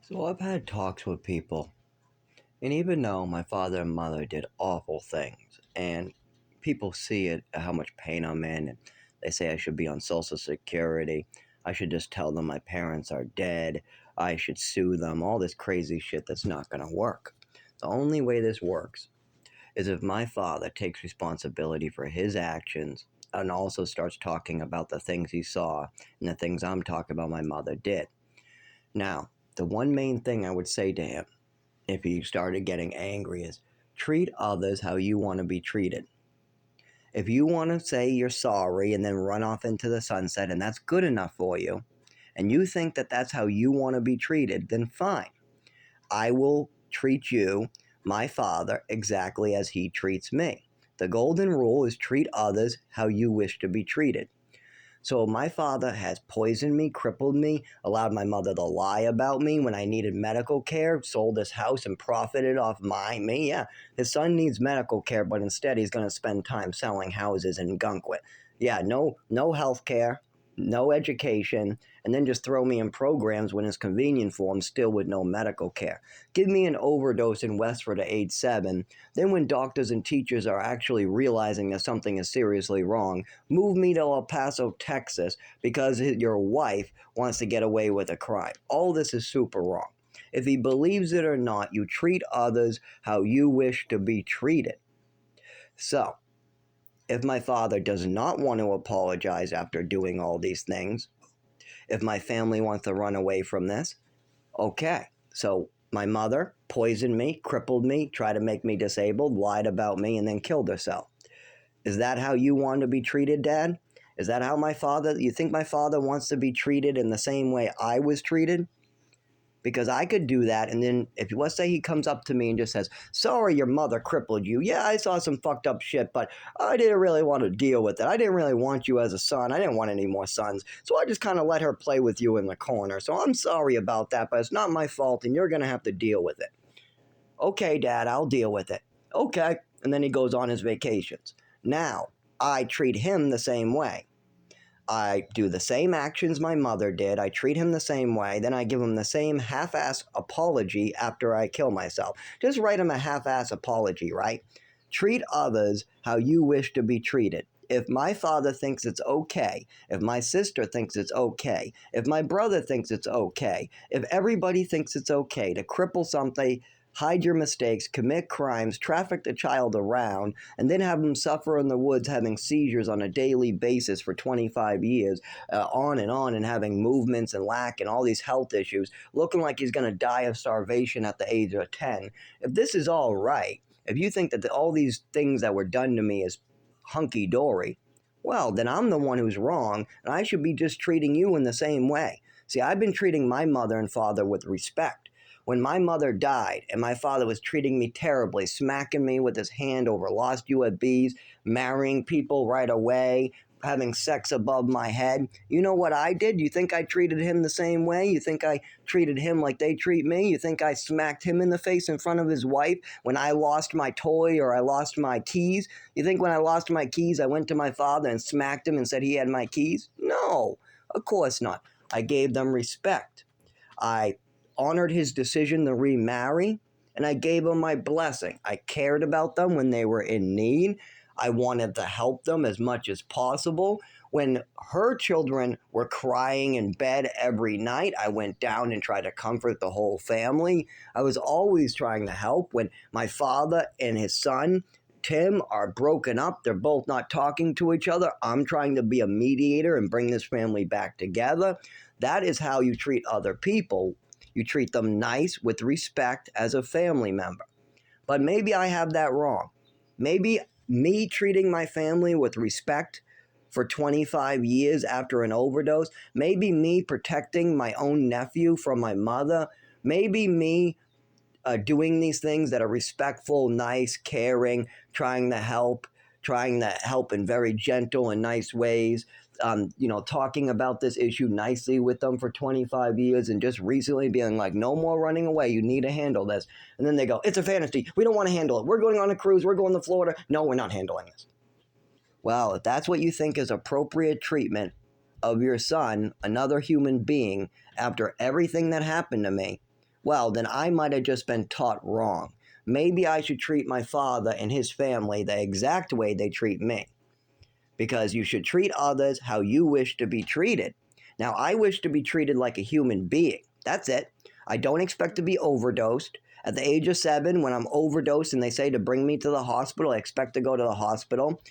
So I've had talks with people, and even though my father and mother did awful things, and people see it, how much pain I'm in, and they say I should be on Social Security, I should just tell them my parents are dead, I should sue them, all this crazy shit that's not going to work. The only way this works is if my father takes responsibility for his actions and also starts talking about the things he saw and the things I'm talking about my mother did. Now, the one main thing I would say to him if he started getting angry is treat others how you want to be treated. If you want to say you're sorry and then run off into the sunset and that's good enough for you, and you think that that's how you want to be treated, then fine. I will treat you, my father, exactly as he treats me. The golden rule is treat others how you wish to be treated. So my father has poisoned me, crippled me, allowed my mother to lie about me when I needed medical care, sold his house and profited off me. Yeah, his son needs medical care, but instead he's going to spend time selling houses in Gunkwit. Yeah, no health care, no education, and then just throw me in programs when it's convenient for him, still with no medical care. Give me an overdose in Westford at age 7. Then when doctors and teachers are actually realizing that something is seriously wrong, move me to El Paso, Texas, because your wife wants to get away with a crime. All this is super wrong. If he believes it or not, you treat others how you wish to be treated. So, if my father does not want to apologize after doing all these things, if my family wants to run away from this, okay. So, my mother poisoned me, crippled me, tried to make me disabled, lied about me, and then killed herself. Is that how you want to be treated, Dad? Is that how you think my father wants to be treated in the same way I was treated? Because I could do that, and then if let's say he comes up to me and just says, "Sorry, your mother crippled you. Yeah, I saw some fucked up shit, but I didn't really want to deal with it. I didn't really want you as a son. I didn't want any more sons, so I just kind of let her play with you in the corner. So I'm sorry about that, but it's not my fault, and you're gonna have to deal with it." Okay, Dad, I'll deal with it. Okay, and then he goes on his vacations. Now I treat him the same way. I do the same actions my mother did. I treat him the same way. Then I give him the same half ass apology after I kill myself. Just write him a half ass apology, right? Treat others how you wish to be treated. If my father thinks it's okay, if my sister thinks it's okay, if my brother thinks it's okay, if everybody thinks it's okay to cripple something, hide your mistakes, commit crimes, traffic the child around, and then have him suffer in the woods having seizures on a daily basis for 25 years, on, and having movements and lack and all these health issues, looking like he's going to die of starvation at the age of 10. If this is all right, if you think that all these things that were done to me is hunky dory, well, then I'm the one who's wrong, and I should be just treating you in the same way. See, I've been treating my mother and father with respect. When my mother died and my father was treating me terribly, smacking me with his hand over lost UABs, marrying people right away, having sex above my head, you know what I did? You think I treated him the same way? You think I treated him like they treat me? You think I smacked him in the face in front of his wife when I lost my toy or I lost my keys? You think when I lost my keys, I went to my father and smacked him and said he had my keys? No, of course not. I gave them respect. I honored his decision to remarry, and I gave him my blessing. I cared about them when they were in need. I wanted to help them as much as possible. When her children were crying in bed every night, I went down and tried to comfort the whole family. I was always trying to help. When my father and his son, Tim, are broken up, they're both not talking to each other, I'm trying to be a mediator and bring this family back together. That is how you treat other people. You treat them nice with respect as a family member. But maybe I have that wrong. Maybe me treating my family with respect for 25 years after an overdose, maybe me protecting my own nephew from my mother, maybe me doing these things that are respectful, nice, caring, trying to help in very gentle and nice ways. Talking about this issue nicely with them for 25 years and just recently being like, no more running away. You need to handle this. And then they go, it's a fantasy. We don't want to handle it. We're going on a cruise. We're going to Florida. No, we're not handling this. Well, if that's what you think is appropriate treatment of your son, another human being, after everything that happened to me, well, then I might have just been taught wrong. Maybe I should treat my father and his family the exact way they treat me. Because you should treat others how you wish to be treated. Now, I wish to be treated like a human being. That's it. I don't expect to be overdosed. At the age of 7, when I'm overdosed and they say to bring me to the hospital, I expect to go to the hospital.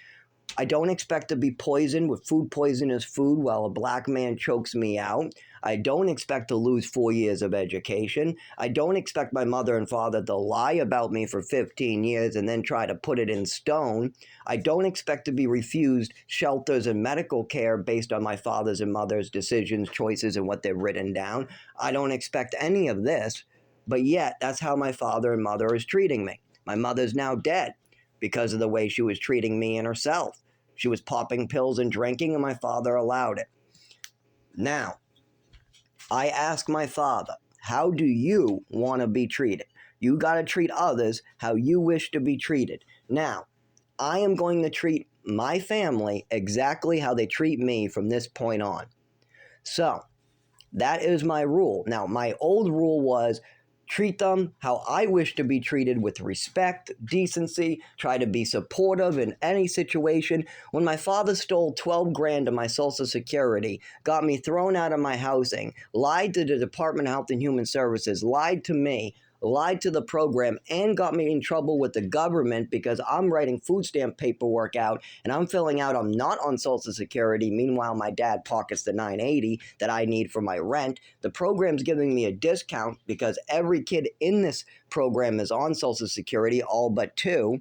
I don't expect to be poisoned with food poisonous food while a black man chokes me out. I don't expect to lose 4 years of education. I don't expect my mother and father to lie about me for 15 years and then try to put it in stone. I don't expect to be refused shelters and medical care based on my father's and mother's decisions, choices, and what they've written down. I don't expect any of this, but yet that's how my father and mother is treating me. My mother's now dead because of the way she was treating me and herself. She was popping pills and drinking, and my father allowed it. Now, I ask my father, how do you want to be treated? You got to treat others how you wish to be treated. Now, I am going to treat my family exactly how they treat me from this point on. So, that is my rule. Now, my old rule was treat them how I wish to be treated, with respect, decency, try to be supportive in any situation. When my father stole 12 grand of my Social Security, got me thrown out of my housing, lied to the Department of Health and Human Services, lied to me, lied to the program, and got me in trouble with the government because I'm writing food stamp paperwork out and I'm filling out I'm not on Social Security. Meanwhile, my dad pockets the $980 that I need for my rent. The program's giving me a discount because every kid in this program is on Social Security, all but 2,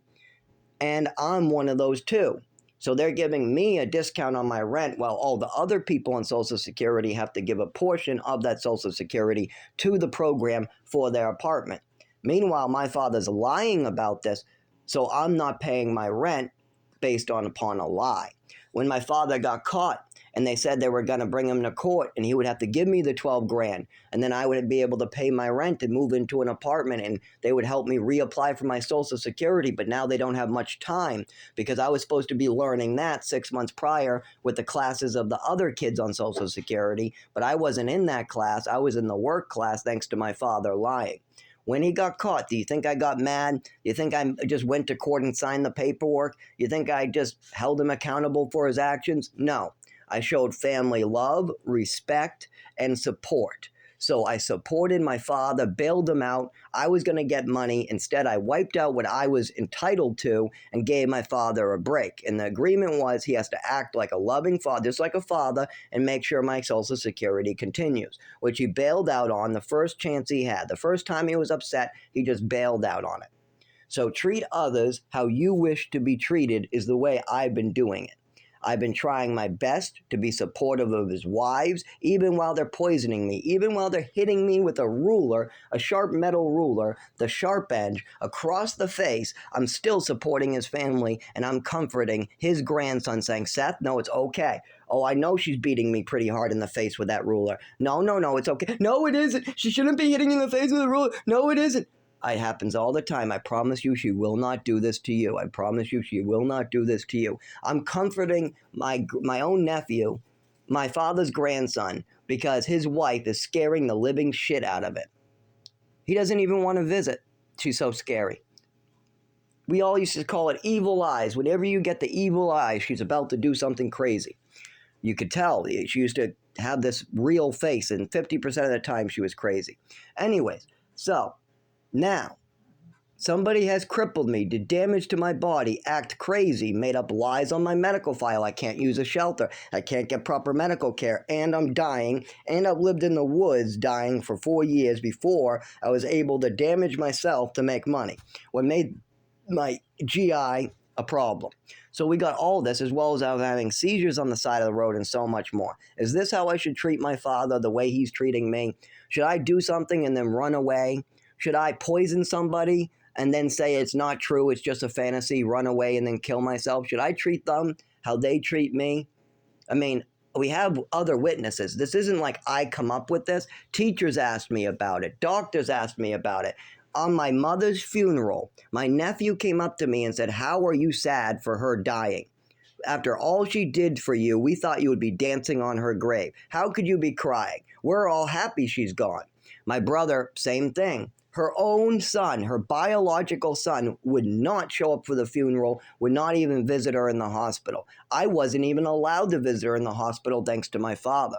and I'm one of those 2. So they're giving me a discount on my rent while all the other people on Social Security have to give a portion of that Social Security to the program for their apartment. Meanwhile, my father's lying about this, so I'm not paying my rent based upon a lie. When my father got caught and they said they were going to bring him to court and he would have to give me the 12 grand and then I would be able to pay my rent and move into an apartment and they would help me reapply for my Social Security, but now they don't have much time because I was supposed to be learning that 6 months prior with the classes of the other kids on Social Security, but I wasn't in that class. I was in the work class thanks to my father lying. When he got caught, do you think I got mad? Do you think I just went to court and signed the paperwork? You think I just held him accountable for his actions? No. I showed family love, respect, and support. So I supported my father, bailed him out. I was going to get money. Instead, I wiped out what I was entitled to and gave my father a break. And the agreement was he has to act like a loving father, just like a father, and make sure my Social Security continues, which he bailed out on the first chance he had. The first time he was upset, he just bailed out on it. So treat others how you wish to be treated is the way I've been doing it. I've been trying my best to be supportive of his wives, even while they're poisoning me, even while they're hitting me with a ruler, a sharp metal ruler, the sharp edge, across the face. I'm still supporting his family, and I'm comforting his grandson, saying, Seth, no, it's okay. Oh, I know she's beating me pretty hard in the face with that ruler. No, it's okay. No, it isn't. She shouldn't be hitting you in the face with a ruler. No, it isn't. It happens all the time. I promise you she will not do this to you. I promise you she will not do this to you. I'm comforting my own nephew, my father's grandson, because his wife is scaring the living shit out of it. He doesn't even want to visit. She's so scary. We all used to call it evil eyes. Whenever you get the evil eye, she's about to do something crazy. You could tell. She used to have this real face, and 50% of the time she was crazy. Anyways, so now, somebody has crippled me, did damage to my body, act crazy, made up lies on my medical file. I can't use a shelter. I can't get proper medical care, and I'm dying, and I've lived in the woods dying for 4 years before I was able to damage myself to make money. What made my GI a problem. So we got all this, as well as I was having seizures on the side of the road and so much more. Is this how I should treat my father, the way he's treating me? Should I do something and then run away? Should I poison somebody and then say it's not true, it's just a fantasy, run away and then kill myself? Should I treat them how they treat me? I mean, we have other witnesses. This isn't like I come up with this. Teachers asked me about it. Doctors asked me about it. On my mother's funeral, my nephew came up to me and said, "How are you sad for her dying? After all she did for you, we thought you would be dancing on her grave. How could you be crying? We're all happy she's gone." My brother, same thing. Her own son, her biological son, would not show up for the funeral, would not even visit her in the hospital. I wasn't even allowed to visit her in the hospital thanks to my father.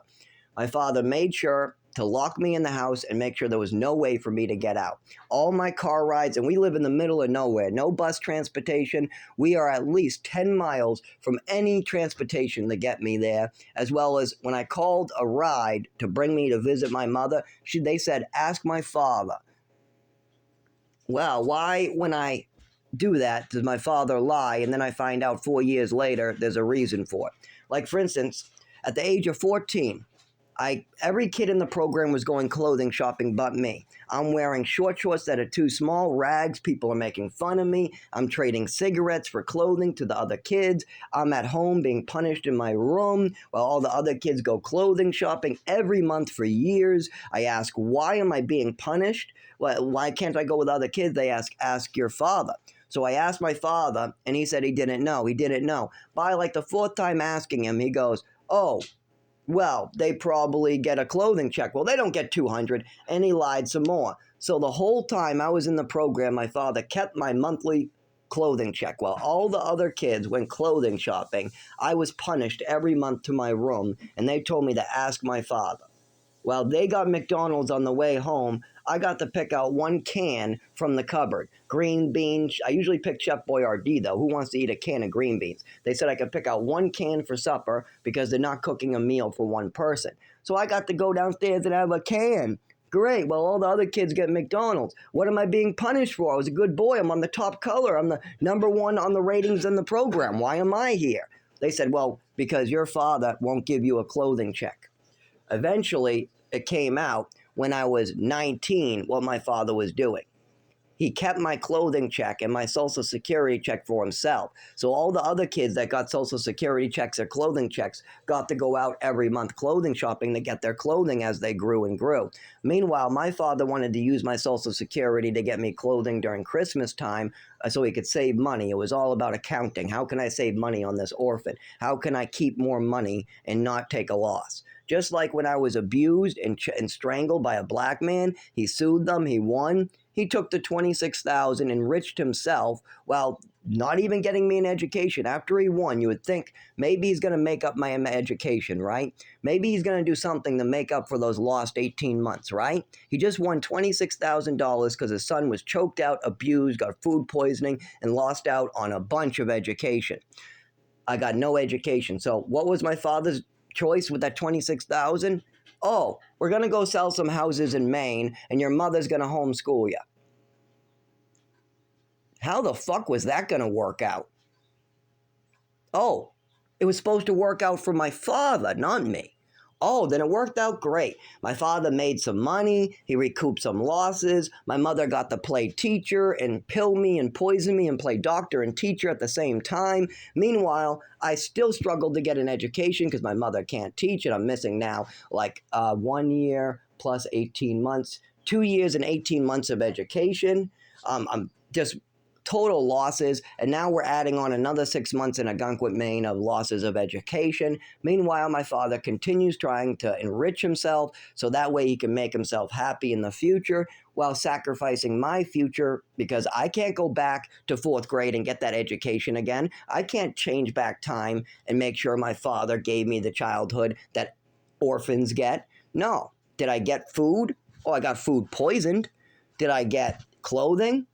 My father made sure to lock me in the house and make sure there was no way for me to get out. All my car rides, and we live in the middle of nowhere, no bus transportation. We are at least 10 miles from any transportation to get me there, as well as when I called a ride to bring me to visit my mother, they said, ask my father. Well, why, when I do that, does my father lie, and then I find out 4 years later there's a reason for it? Like, for instance, at the age of 14, every kid in the program was going clothing shopping but me. I'm wearing short shorts that are too small, rags. People are making fun of me. I'm trading cigarettes for clothing to the other kids. I'm at home being punished in my room while all the other kids go clothing shopping every month for years. I ask, why am I being punished? Why can't I go with other kids? They ask your father. So I asked my father, and he said he didn't know. He didn't know. By like the fourth time asking him, he goes, oh, well, they probably get a clothing check. Well, they don't get 200, and he lied some more. So the whole time I was in the program, my father kept my monthly clothing check. While all the other kids went clothing shopping, I was punished every month to my room, and they told me to ask my father. While they got McDonald's on the way home, I got to pick out one can from the cupboard. Green beans. I usually pick Chef Boyardee, though. Who wants to eat a can of green beans? They said I could pick out one can for supper because they're not cooking a meal for one person. So I got to go downstairs and have a can. Great. Well, all the other kids get McDonald's. What am I being punished for? I was a good boy. I'm on the top color. I'm the number one on the ratings in the program. Why am I here? They said, well, because your father won't give you a clothing check. Eventually, it came out when I was 19 what my father was doing. He kept my clothing check and my Social Security check for himself. So all the other kids that got Social Security checks or clothing checks got to go out every month clothing shopping to get their clothing as they grew and grew. Meanwhile, my father wanted to use my Social Security to get me clothing during Christmas time so he could save money. It was all about accounting. How can I save money on this orphan? How can I keep more money and not take a loss? Just like when I was abused and strangled by a black man, he sued them, he won. He took the $26,000, enriched himself while not even getting me an education. After he won, you would think maybe he's going to make up my education, right? Maybe he's going to do something to make up for those lost 18 months, right? He just won $26,000 because his son was choked out, abused, got food poisoning, and lost out on a bunch of education. I got no education. So what was my father's choice with that $26,000? Oh, we're going to go sell some houses in Maine, and your mother's going to homeschool you. How the fuck was that going to work out? Oh, it was supposed to work out for my father, not me. Oh, then it worked out great. My father made some money. He recouped some losses. My mother got to play teacher and pill me and poison me and play doctor and teacher at the same time. Meanwhile, I still struggled to get an education because my mother can't teach, and I'm missing now like 1 year plus 18 months, 2 years and 18 months of education. I'm just total losses, and now we're adding on another 6 months in Algonquin, Maine of losses of education. Meanwhile, my father continues trying to enrich himself so that way he can make himself happy in the future while sacrificing my future because I can't go back to fourth grade and get that education again. I can't change back time and make sure my father gave me the childhood that orphans get. No. Did I get food? Oh, I got food poisoned. Did I get clothing?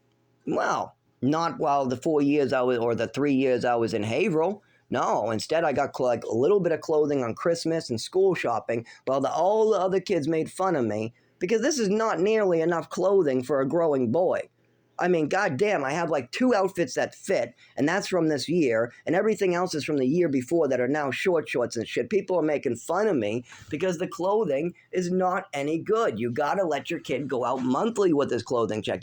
Well, not while the 4 years I was, or the 3 years I was in Haverhill. No, instead I got like a little bit of clothing on Christmas and school shopping while all the other kids made fun of me because this is not nearly enough clothing for a growing boy. I mean, goddamn, I have like 2 outfits that fit, and that's from this year, and everything else is from the year before that are now short shorts and shit. People are making fun of me because the clothing is not any good. You gotta let your kid go out monthly with his clothing check.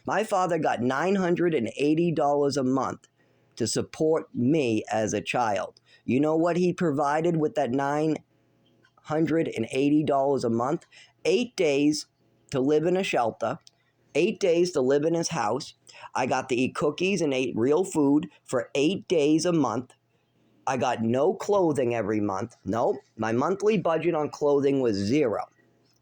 My father got $980 a month to support me as a child. You know what he provided with that $980 a month? 8 days to live in a shelter, 8 days to live in his house. I got to eat cookies and ate real food for 8 days a month. I got no clothing every month. Nope. My monthly budget on clothing was zero.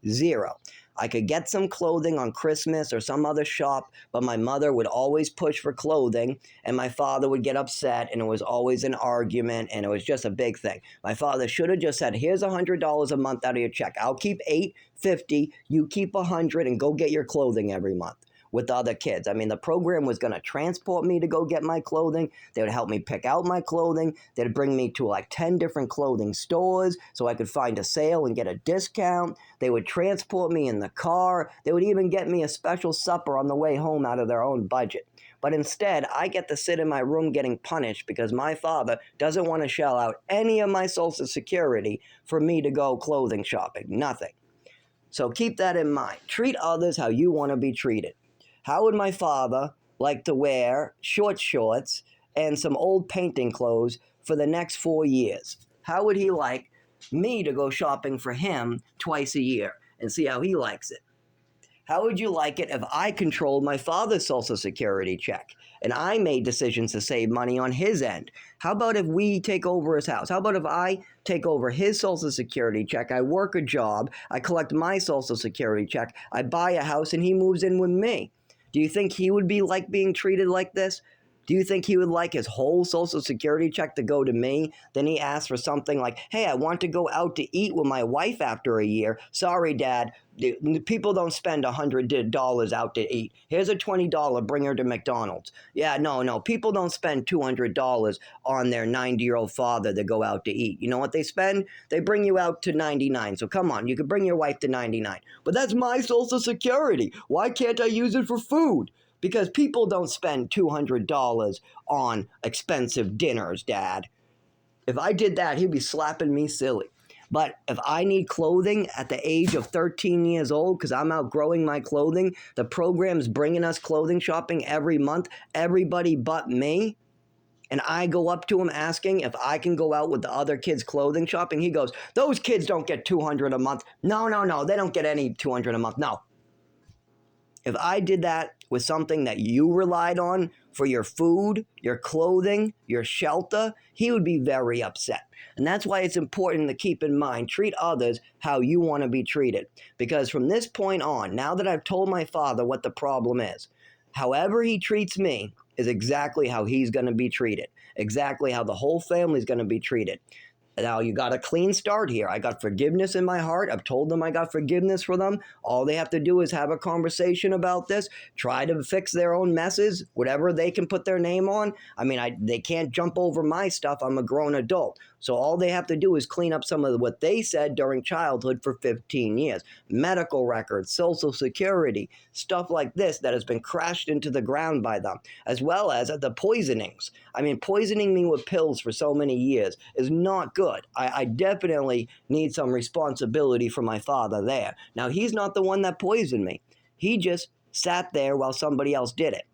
Zero. I could get some clothing on Christmas or some other shop, but my mother would always push for clothing, and my father would get upset, and it was always an argument, and it was just a big thing. My father should have just said, here's $100 a month out of your check. I'll keep $850, you keep $100, and go get your clothing every month with the other kids. I mean, the program was going to transport me to go get my clothing. They would help me pick out my clothing. They'd bring me to like 10 different clothing stores so I could find a sale and get a discount. They would transport me in the car. They would even get me a special supper on the way home out of their own budget. But instead, I get to sit in my room getting punished because my father doesn't want to shell out any of my Social Security for me to go clothing shopping. Nothing. So keep that in mind. Treat others how you want to be treated. How would my father like to wear short shorts and some old painting clothes for the next 4 years? How would he like me to go shopping for him twice a year and see how he likes it? How would you like it if I controlled my father's Social Security check and I made decisions to save money on his end? How about if we take over his house? How about if I take over his Social Security check, I work a job, I collect my Social Security check, I buy a house, and he moves in with me? Do you think he would be like being treated like this? Do you think he would like his whole Social Security check to go to me? Then he asks for something like, hey, I want to go out to eat with my wife after a year. Sorry, Dad. People don't spend $100 out to eat. Here's a $20, bring her to McDonald's. Yeah, no. People don't spend $200 on their 90-year-old father to go out to eat. You know what they spend? They bring you out to 99. So come on, you could bring your wife to 99. But that's my Social Security. Why can't I use it for food? Because people don't spend $200 on expensive dinners, Dad. If I did that, he'd be slapping me silly. But if I need clothing at the age of 13 years old because I'm outgrowing my clothing, the program's bringing us clothing shopping every month, everybody but me, and I go up to him asking if I can go out with the other kids clothing shopping, he goes, those kids don't get $200 a month. No, they don't get any $200 a month. No. If I did that with something that you relied on for your food, your clothing, your shelter, he would be very upset. And that's why it's important to keep in mind, treat others how you want to be treated. Because from this point on, now that I've told my father what the problem is, however he treats me is exactly how he's going to be treated. Exactly how the whole family is going to be treated. Now, you got a clean start here. I got forgiveness in my heart. I've told them I got forgiveness for them. All they have to do is have a conversation about this, try to fix their own messes, whatever they can put their name on. I mean, they can't jump over my stuff. I'm a grown adult. So all they have to do is clean up some of what they said during childhood for 15 years. Medical records, Social Security, stuff like this that has been crashed into the ground by them, as well as the poisonings. I mean, poisoning me with pills for so many years is not good. I definitely need some responsibility for my father there. Now, he's not the one that poisoned me. He just sat there while somebody else did it.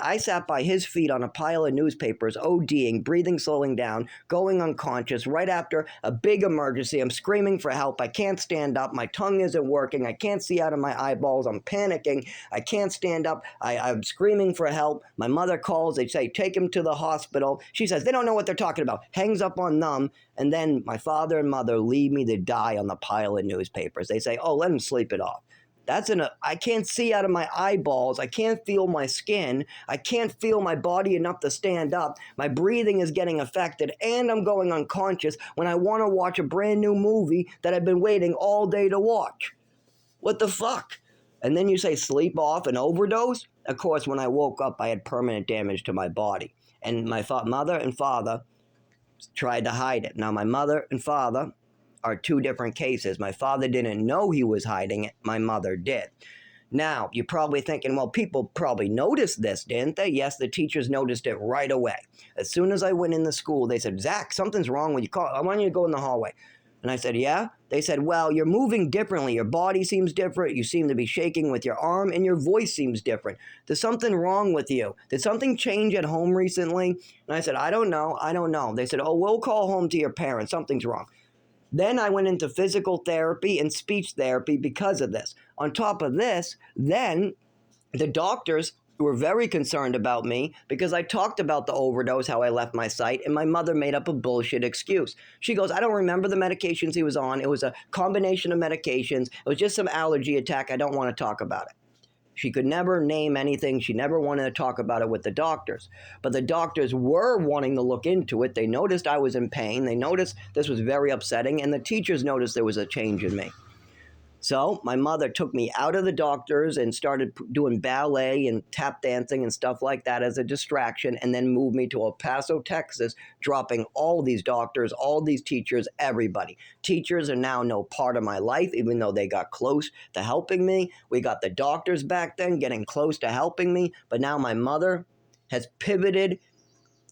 I sat by his feet on a pile of newspapers, ODing, breathing slowing down, going unconscious right after a big emergency. I'm screaming for help. I can't stand up. My tongue isn't working. I can't see out of my eyeballs. I'm panicking. I can't stand up. I'm screaming for help. My mother calls. They say, take him to the hospital. She says, they don't know what they're talking about. Hangs up on them. And then my father and mother leave me to die on the pile of newspapers. They say, oh, let him sleep it off. I can't see out of my eyeballs. I can't feel my skin. I can't feel my body enough to stand up. My breathing is getting affected, and I'm going unconscious when I want to watch a brand new movie that I've been waiting all day to watch. What the fuck? And then you say sleep off and overdose? Of course, when I woke up, I had permanent damage to my body. And my mother and father tried to hide it. Now, my mother and father are two different cases. My father didn't know he was hiding it. My mother did. Now, you're probably thinking, well, people probably noticed this, didn't they? Yes, the teachers noticed it right away. As soon as I went in the school, they said, Zach, something's wrong with you. I want you to go in the hallway. And I said, yeah? They said, well, you're moving differently. Your body seems different. You seem to be shaking with your arm, and your voice seems different. There's something wrong with you. Did something change at home recently? And I said, I don't know. They said, oh, we'll call home to your parents. Something's wrong. Then I went into physical therapy and speech therapy because of this. On top of this, then the doctors were very concerned about me because I talked about the overdose, how I left my site, and my mother made up a bullshit excuse. She goes, I don't remember the medications he was on. It was a combination of medications. It was just some allergy attack. I don't want to talk about it. She could never name anything. She never wanted to talk about it with the doctors. But the doctors were wanting to look into it. They noticed I was in pain. They noticed this was very upsetting. And the teachers noticed there was a change in me. So my mother took me out of the doctors and started doing ballet and tap dancing and stuff like that as a distraction, and then moved me to El Paso, Texas, dropping all these doctors, all these teachers, everybody. Teachers are now no part of my life, even though they got close to helping me. We got the doctors back then getting close to helping me, but now my mother has pivoted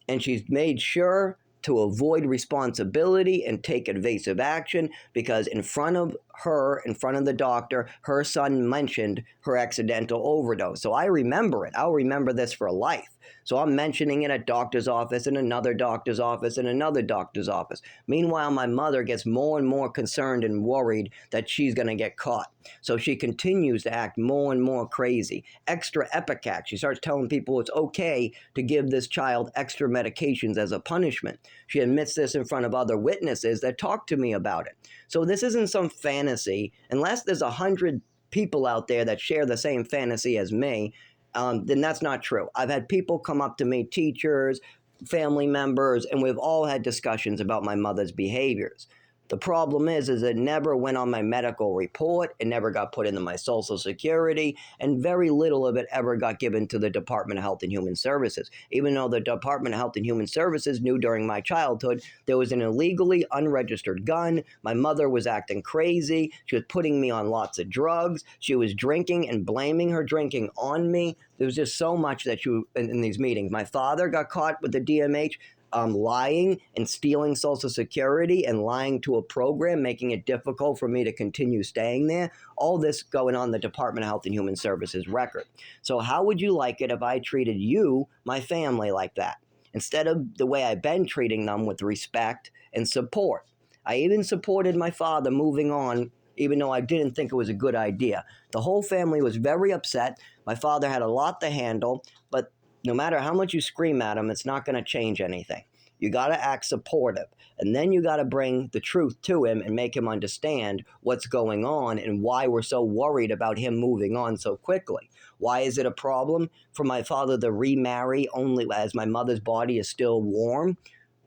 and she's made sure to avoid responsibility and take evasive action because in front of her, in front of the doctor, her son mentioned her accidental overdose. So I remember it. I'll remember this for life. So I'm mentioning it at doctor's office and another doctor's office and another doctor's office. Meanwhile, my mother gets more and more concerned and worried that she's going to get caught. So she continues to act more and more crazy. Extra Epicac. She starts telling people it's okay to give this child extra medications as a punishment. She admits this in front of other witnesses that talk to me about it. So this isn't some fantasy. Unless there's 100 people out there that share the same fantasy as me, then that's not true. I've had people come up to me, teachers, family members, and we've all had discussions about my mother's behaviors. The problem is it never went on my medical report, it never got put into my Social Security, and very little of it ever got given to the Department of Health and Human Services. Even though the Department of Health and Human Services knew during my childhood there was an illegally unregistered gun, my mother was acting crazy, she was putting me on lots of drugs, she was drinking and blaming her drinking on me. There was just so much that in these meetings. My father got caught with the DMH. Lying and stealing Social Security and lying to a program, making it difficult for me to continue staying there. All this going on the Department of Health and Human Services record. So how would you like it if I treated you, my family, like that? Instead of the way I've been treating them with respect and support. I even supported my father moving on, even though I didn't think it was a good idea. The whole family was very upset. My father had a lot to handle, but no matter how much you scream at him, it's not going to change anything. You got to act supportive. And then you got to bring the truth to him and make him understand what's going on and why we're so worried about him moving on so quickly. Why is it a problem for my father to remarry only as my mother's body is still warm?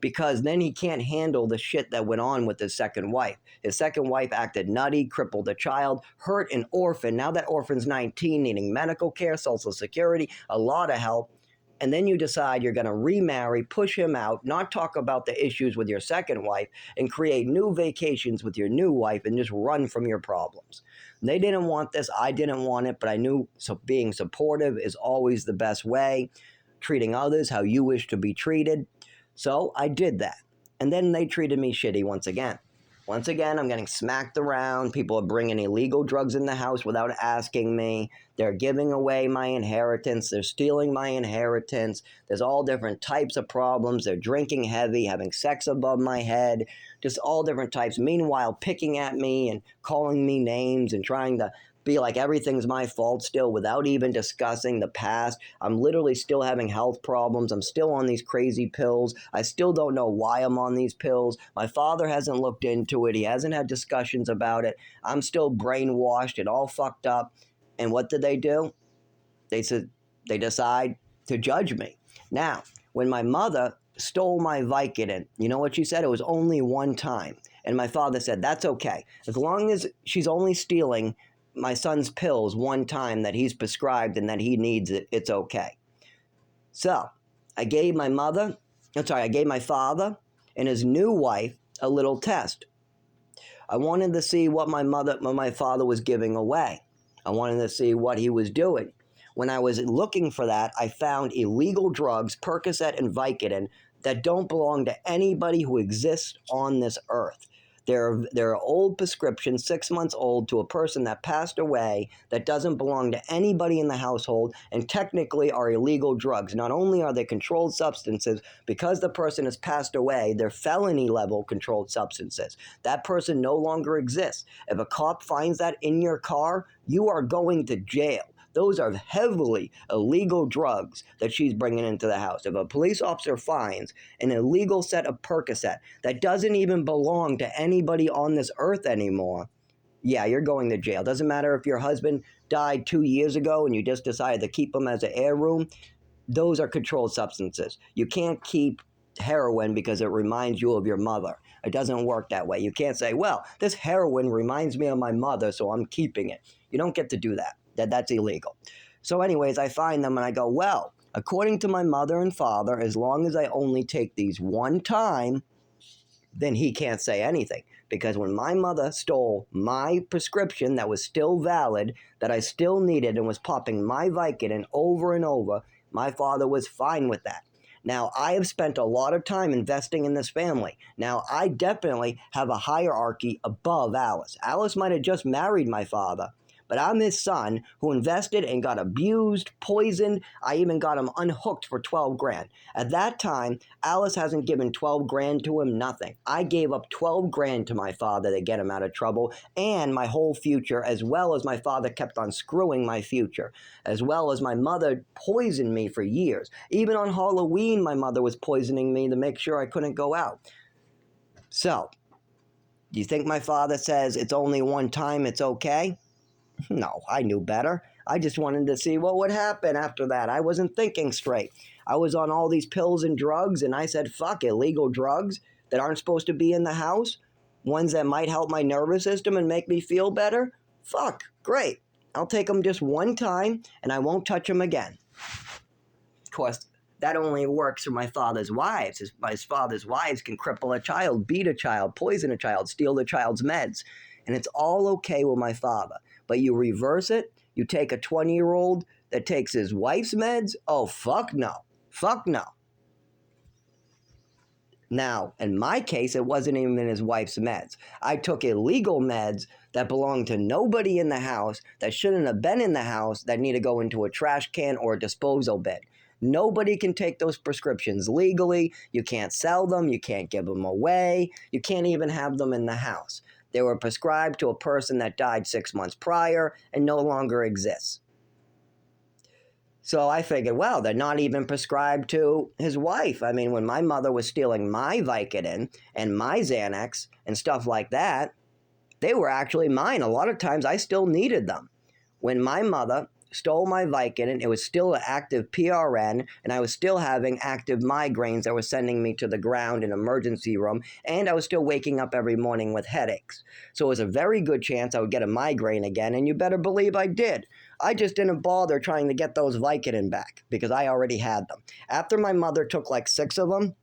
Because then he can't handle the shit that went on with his second wife. His second wife acted nutty, crippled a child, hurt an orphan. Now that orphan's 19, needing medical care, Social Security, a lot of help. And then you decide you're going to remarry, push him out, not talk about the issues with your second wife, and create new vacations with your new wife and just run from your problems. They didn't want this. I didn't want it, but I knew being supportive is always the best way, treating others how you wish to be treated. So I did that. And then they treated me shitty once again. Once again, I'm getting smacked around. People are bringing illegal drugs in the house without asking me. They're giving away my inheritance. They're stealing my inheritance. There's all different types of problems. They're drinking heavy, having sex above my head, just all different types. Meanwhile, picking at me and calling me names and trying to be like everything's my fault still without even discussing the past. I'm literally still having health problems. I'm still on these crazy pills. I still don't know why I'm on these pills. My father hasn't looked into it. He hasn't had discussions about it. I'm still brainwashed and all fucked up. And what did they do? They decide to judge me. Now, when my mother stole my Vicodin, you know what she said? It was only one time. And my father said, that's okay. As long as she's only stealing my son's pills one time that he's prescribed and that he needs it, it's okay. So I gave my father and his new wife a little test. I wanted to see what my father was giving away. I wanted to see what he was doing. When I was looking for that, I found illegal drugs, Percocet and Vicodin, that don't belong to anybody who exists on this earth. They're old prescriptions, 6 months old, to a person that passed away that doesn't belong to anybody in the household and technically are illegal drugs. Not only are they controlled substances, because the person has passed away, they're felony level controlled substances. That person no longer exists. If a cop finds that in your car, you are going to jail. Those are heavily illegal drugs that she's bringing into the house. If a police officer finds an illegal set of Percocet that doesn't even belong to anybody on this earth anymore, yeah, you're going to jail. Doesn't matter if your husband died 2 years ago and you just decided to keep him as an heirloom. Those are controlled substances. You can't keep heroin because it reminds you of your mother. It doesn't work that way. You can't say, well, this heroin reminds me of my mother, so I'm keeping it. You don't get to do that. That's illegal. So anyways, I find them and I go, well, according to my mother and father, as long as I only take these one time, then he can't say anything. Because when my mother stole my prescription that was still valid, that I still needed, and was popping my Vicodin over and over, my father was fine with that. Now, I have spent a lot of time investing in this family. Now, I definitely have a hierarchy above Alice. Alice might have just married my father, but I'm his son who invested and got abused, poisoned. I even got him unhooked for 12 grand. At that time, Alice hasn't given 12 grand to him, nothing. I gave up 12 grand to my father to get him out of trouble and my whole future, as well as my father kept on screwing my future, as well as my mother poisoned me for years. Even on Halloween, my mother was poisoning me to make sure I couldn't go out. So, do you think my father says it's only one time, it's okay? No, I knew better. I just wanted to see what would happen after that. I wasn't thinking straight. I was on all these pills and drugs, and I said, fuck, illegal drugs that aren't supposed to be in the house, ones that might help my nervous system and make me feel better. Fuck, great. I'll take them just one time, and I won't touch them again. Of course, that only works for my father's wives. His father's wives can cripple a child, beat a child, poison a child, steal the child's meds. And it's all okay with my father. But you reverse it, you take a 20-year-old that takes his wife's meds, oh, fuck no. Fuck no. Now, in my case, it wasn't even his wife's meds. I took illegal meds that belonged to nobody in the house, that shouldn't have been in the house, that need to go into a trash can or a disposal bin. Nobody can take those prescriptions legally. You can't sell them. You can't give them away. You can't even have them in the house. They were prescribed to a person that died 6 months prior and no longer exists. So I figured, well, they're not even prescribed to his wife. I mean, when my mother was stealing my Vicodin and my Xanax and stuff like that, they were actually mine. A lot of times I still needed them. When my mother stole my Vicodin, it was still an active PRN, and I was still having active migraines that were sending me to the ground in emergency room, and I was still waking up every morning with headaches. So it was a very good chance I would get a migraine again, and you better believe I did. I just didn't bother trying to get those Vicodin back, because I already had them. After my mother took like 6 of them,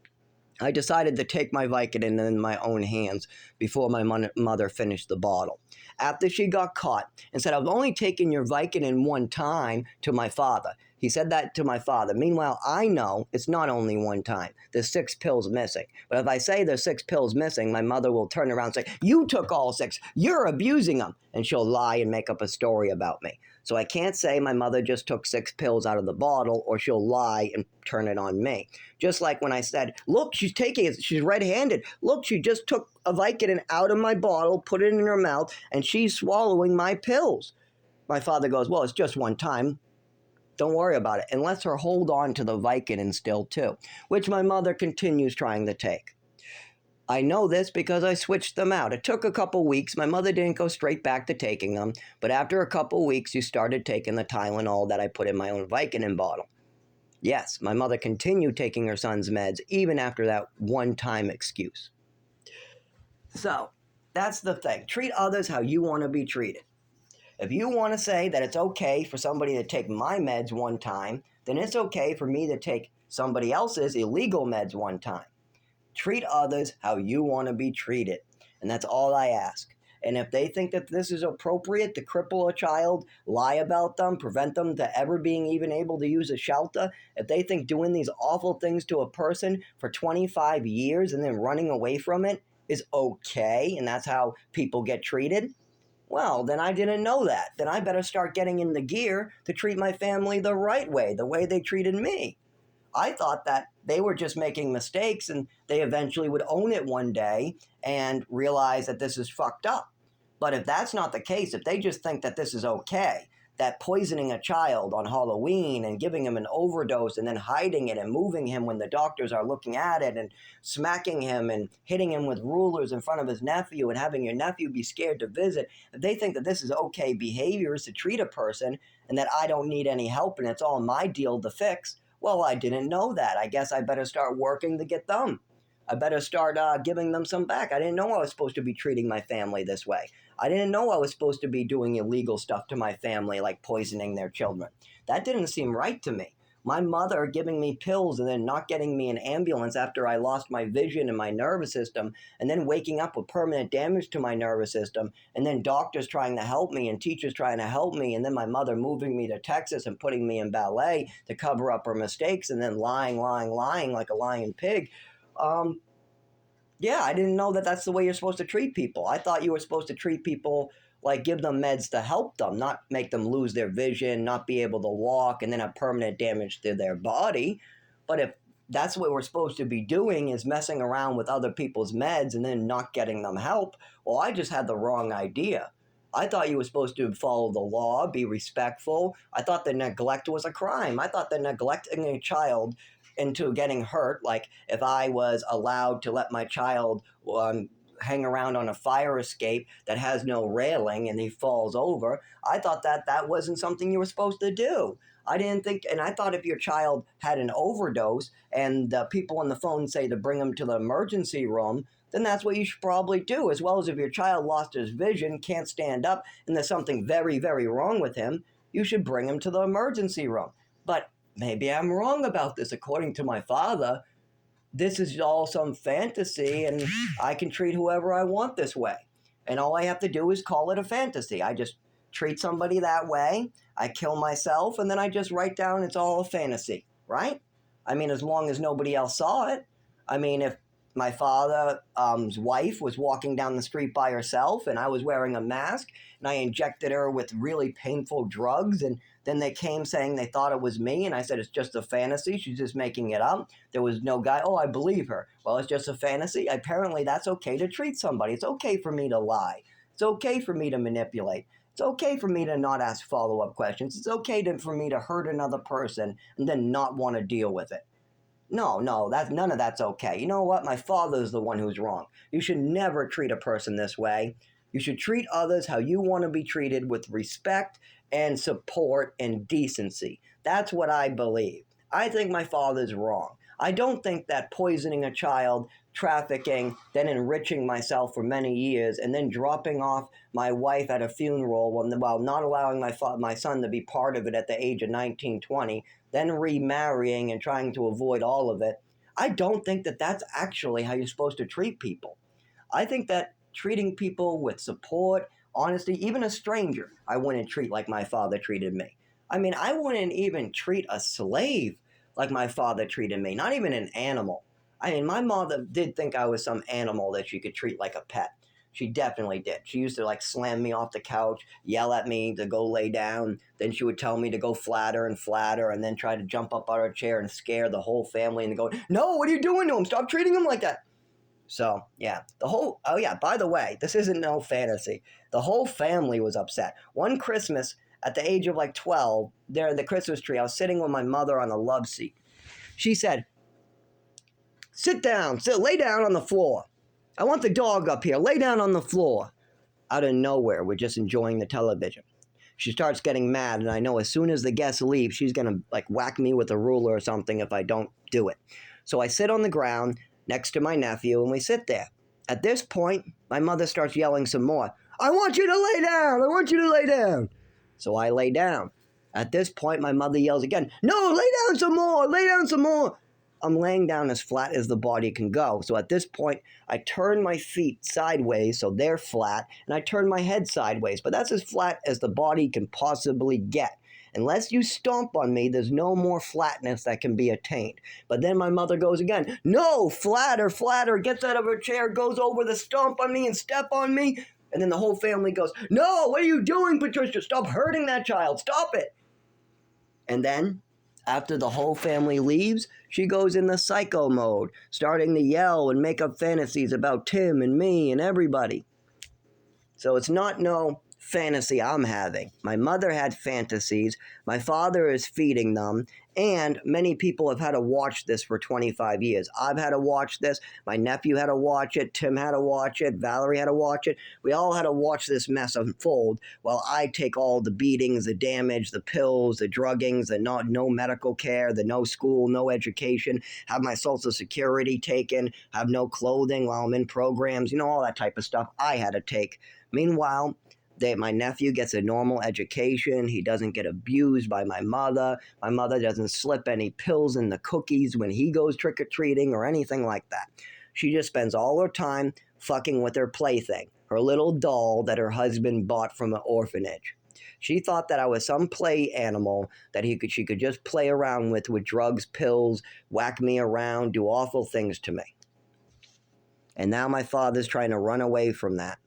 I decided to take my Vicodin in my own hands before my mother finished the bottle. After she got caught and said, I've only taken your Vicodin one time, to my father. He said that to my father. Meanwhile, I know it's not only one time. There's 6 pills missing. But if I say there's 6 pills missing, my mother will turn around and say, you took all 6. You're abusing them. And she'll lie and make up a story about me. So I can't say my mother just took 6 pills out of the bottle, or she'll lie and turn it on me. Just like when I said, look, she's taking it. She's red-handed. Look, she just took a Vicodin out of my bottle, put it in her mouth, and she's swallowing my pills. My father goes, well, it's just one time. Don't worry about it. And lets her hold on to the Vicodin still too, which my mother continues trying to take. I know this because I switched them out. It took a couple weeks. My mother didn't go straight back to taking them, but after a couple weeks, you started taking the Tylenol that I put in my own Vicodin bottle. Yes, my mother continued taking her son's meds even after that one-time excuse. So, that's the thing. Treat others how you want to be treated. If you want to say that it's okay for somebody to take my meds one time, then it's okay for me to take somebody else's illegal meds one time. Treat others how you want to be treated. And that's all I ask. And if they think that this is appropriate to cripple a child, lie about them, prevent them to ever being even able to use a shelter, if they think doing these awful things to a person for 25 years and then running away from it is okay, and that's how people get treated, well, then I didn't know that. Then I better start getting in the gear to treat my family the right way, the way they treated me. I thought that they were just making mistakes and they eventually would own it one day and realize that this is fucked up. But if that's not the case, if they just think that this is okay, that poisoning a child on Halloween and giving him an overdose and then hiding it and moving him when the doctors are looking at it and smacking him and hitting him with rulers in front of his nephew and having your nephew be scared to visit, if they think that this is okay behaviors to treat a person and that I don't need any help and it's all my deal to fix, well, I didn't know that. I guess I better start working to get them. I better start giving them some back. I didn't know I was supposed to be treating my family this way. I didn't know I was supposed to be doing illegal stuff to my family, like poisoning their children. That didn't seem right to me. My mother giving me pills and then not getting me an ambulance after I lost my vision and my nervous system, and then waking up with permanent damage to my nervous system, and then doctors trying to help me and teachers trying to help me, and then my mother moving me to Texas and putting me in ballet to cover up her mistakes, and then lying like a lying pig. Yeah, I didn't know that that's the way you're supposed to treat people. I thought you were supposed to treat people like give them meds to help them, not make them lose their vision, not be able to walk, and then have permanent damage to their body. But if that's what we're supposed to be doing is messing around with other people's meds and then not getting them help, well, I just had the wrong idea. I thought you were supposed to follow the law, be respectful. I thought that neglect was a crime. I thought that neglecting a child into getting hurt, like if I was allowed to let my child hang around on a fire escape that has no railing and he falls over, I thought that that wasn't something you were supposed to do. I didn't think, and I thought if your child had an overdose and the people on the phone say to bring him to the emergency room, then that's what you should probably do, as well as if your child lost his vision, can't stand up, and there's something very, very wrong with him, you should bring him to the emergency room. But maybe I'm wrong about this. According to my father, this is all some fantasy and I can treat whoever I want this way. And all I have to do is call it a fantasy. I just treat somebody that way, I kill myself, and then I just write down it's all a fantasy, right? I mean, as long as nobody else saw it. I mean, if my father's wife was walking down the street by herself and I was wearing a mask and I injected her with really painful drugs and then they came saying they thought it was me and I said it's just a fantasy, she's just making it up. There was no guy, oh, I believe her. Well, it's just a fantasy. Apparently that's okay to treat somebody. It's okay for me to lie. It's okay for me to manipulate. It's okay for me to not ask follow-up questions. It's okay for me to hurt another person and then not want to deal with it. No, none of that's okay. You know what? My father's the one who's wrong. You should never treat a person this way. You should treat others how you want to be treated, with respect and support and decency. That's what I believe. I think my father's wrong. I don't think that poisoning a child, trafficking, then enriching myself for many years, and then dropping off my wife at a funeral while not allowing my son to be part of it at the age of 19, 20, then remarrying and trying to avoid all of it. I don't think that that's actually how you're supposed to treat people. I think that treating people with support, honesty, even a stranger, I wouldn't treat like my father treated me. I mean, I wouldn't even treat a slave like my father treated me, not even an animal. I mean, my mother did think I was some animal that she could treat like a pet. She definitely did. She used to like slam me off the couch, yell at me to go lay down. Then she would tell me to go flatter and flatter, and then try to jump up out of her chair and scare the whole family and go, no, what are you doing to him? Stop treating him like that. So, yeah, oh yeah, by the way, this isn't no fantasy. The whole family was upset. One Christmas, at the age of like 12, there in the Christmas tree, I was sitting with my mother on a love seat. She said, lay down on the floor. I want the dog up here. Lay down on the floor. Out of nowhere, we're just enjoying the television. She starts getting mad, and I know as soon as the guests leave, she's going to like whack me with a ruler or something if I don't do it. So I sit on the ground next to my nephew, and we sit there. At this point, my mother starts yelling some more. I want you to lay down. I want you to lay down. So I lay down. At this point, my mother yells again, no, lay down some more. Lay down some more. I'm laying down as flat as the body can go. So at this point, I turn my feet sideways so they're flat, and I turn my head sideways. But that's as flat as the body can possibly get. Unless you stomp on me, there's no more flatness that can be attained. But then my mother goes again, no, flatter, flatter, gets out of her chair, goes over the stomp on me and step on me. And then the whole family goes, no, what are you doing, Patricia? Stop hurting that child. Stop it. And then, after the whole family leaves, she goes in the psycho mode, starting to yell and make up fantasies about Tim and me and everybody. So it's not no fantasy I'm having. My mother had fantasies. My father is feeding them. And many people have had to watch this for 25 years. I've had to watch this. My nephew had to watch it. Tim had to watch it. Valerie had to watch it. We all had to watch this mess unfold while I take all the beatings, the damage, the pills, the druggings, the no medical care, the no school, no education, have my Social Security taken, have no clothing while I'm in programs, all that type of stuff I had to take. Meanwhile, my nephew gets a normal education. He doesn't get abused by my mother. My mother doesn't slip any pills in the cookies when he goes trick-or-treating or anything like that. She just spends all her time fucking with her plaything, her little doll that her husband bought from an orphanage. She thought that I was some play animal that she could just play around with drugs, pills, whack me around, do awful things to me. And now my father's trying to run away from that.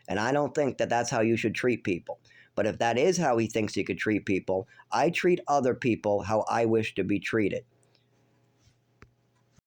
And I don't think that that's how you should treat people. But if that is how he thinks he could treat people, I treat other people how I wish to be treated.